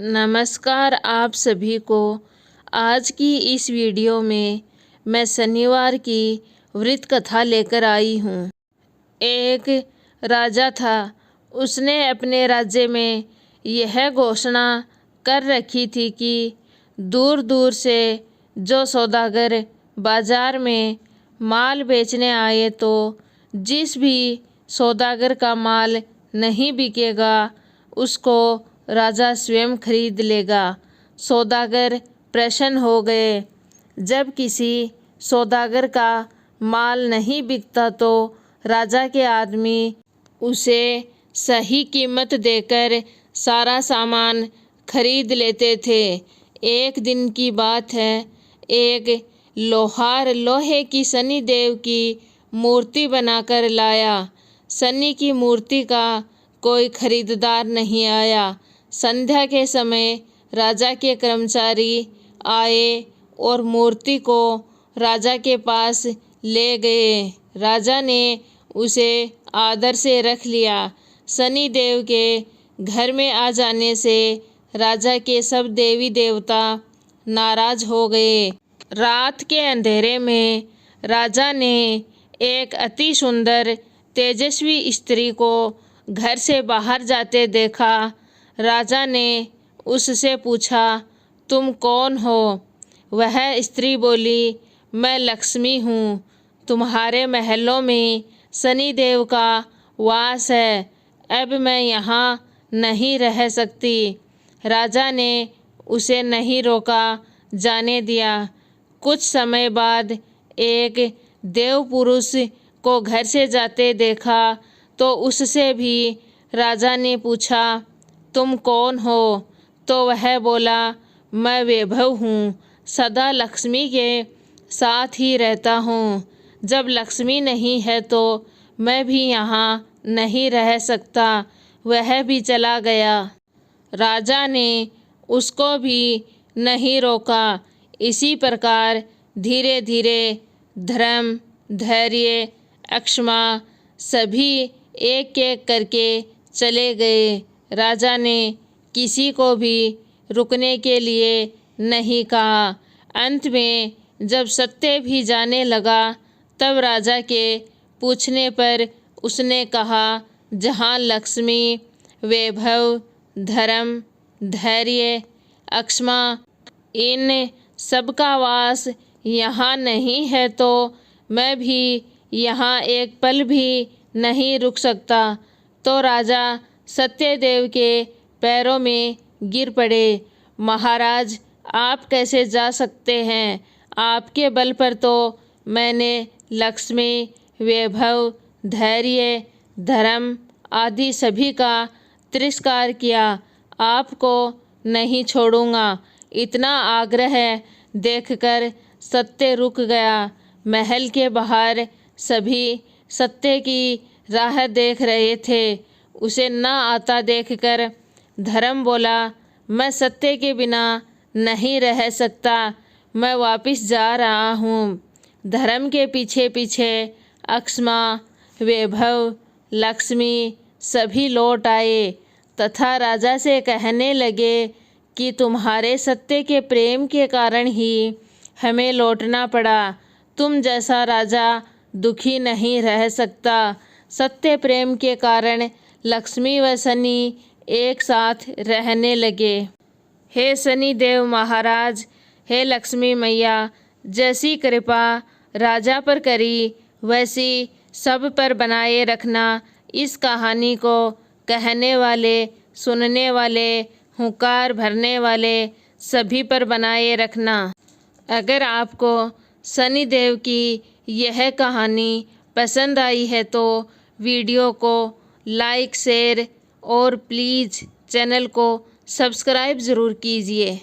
नमस्कार आप सभी को। आज की इस वीडियो में मैं शनिवार की वृत्त कथा लेकर आई हूँ। एक राजा था। उसने अपने राज्य में यह घोषणा कर रखी थी कि दूर दूर से जो सौदागर बाजार में माल बेचने आए तो जिस भी सौदागर का माल नहीं बिकेगा उसको राजा स्वयं खरीद लेगा। सौदागर प्रसन्न हो गए। जब किसी सौदागर का माल नहीं बिकता तो राजा के आदमी उसे सही कीमत देकर सारा सामान खरीद लेते थे। एक दिन की बात है, एक लोहार लोहे की शनिदेव की मूर्ति बनाकर लाया। शनि की मूर्ति का कोई खरीददार नहीं आया। संध्या के समय राजा के कर्मचारी आए और मूर्ति को राजा के पास ले गए। राजा ने उसे आदर से रख लिया। शनि देव के घर में आ जाने से राजा के सब देवी देवता नाराज हो गए। रात के अंधेरे में राजा ने एक अति सुंदर तेजस्वी स्त्री को घर से बाहर जाते देखा। राजा ने उससे पूछा, तुम कौन हो? वह स्त्री बोली, मैं लक्ष्मी हूँ। तुम्हारे महलों में शनिदेव का वास है। अब मैं यहाँ नहीं रह सकती। राजा ने उसे नहीं रोका, जाने दिया। कुछ समय बाद एक देव पुरुष को घर से जाते देखा तो उससे भी राजा ने पूछा, तुम कौन हो? तो वह बोला, मैं वैभव हूँ, सदा लक्ष्मी के साथ ही रहता हूँ। जब लक्ष्मी नहीं है तो मैं भी यहाँ नहीं रह सकता। वह भी चला गया। राजा ने उसको भी नहीं रोका। इसी प्रकार धीरे धीरे धर्म, धैर्य, अक्षमा सभी एक एक करके चले गए। राजा ने किसी को भी रुकने के लिए नहीं कहा। अंत में जब सत्य भी जाने लगा तब राजा के पूछने पर उसने कहा, जहाँ लक्ष्मी, वैभव, धर्म, धैर्य, अक्षमा इन सबका वास यहाँ नहीं है तो मैं भी यहाँ एक पल भी नहीं रुक सकता। तो राजा सत्यदेव के पैरों में गिर पड़े। महाराज, आप कैसे जा सकते हैं? आपके बल पर तो मैंने लक्ष्मी, वैभव, धैर्य, धर्म आदि सभी का तिरस्कार किया। आपको नहीं छोड़ूंगा। इतना आग्रह देखकर सत्य रुक गया। महल के बाहर सभी सत्य की राह देख रहे थे। उसे न आता देखकर धर्म बोला, मैं सत्य के बिना नहीं रह सकता। मैं वापस जा रहा हूँ। धर्म के पीछे पीछे अक्षमा, वैभव, लक्ष्मी सभी लौट आए तथा राजा से कहने लगे कि तुम्हारे सत्य के प्रेम के कारण ही हमें लौटना पड़ा। तुम जैसा राजा दुखी नहीं रह सकता। सत्य प्रेम के कारण लक्ष्मी व शनि एक साथ रहने लगे। हे शनि देव महाराज, हे लक्ष्मी मैया, जैसी कृपा राजा पर करी वैसी सब पर बनाए रखना। इस कहानी को कहने वाले, सुनने वाले, हुंकार भरने वाले सभी पर बनाए रखना। अगर आपको शनि देव की यह कहानी पसंद आई है तो वीडियो को लाइक, शेयर और प्लीज़ चैनल को सब्सक्राइब ज़रूर कीजिए।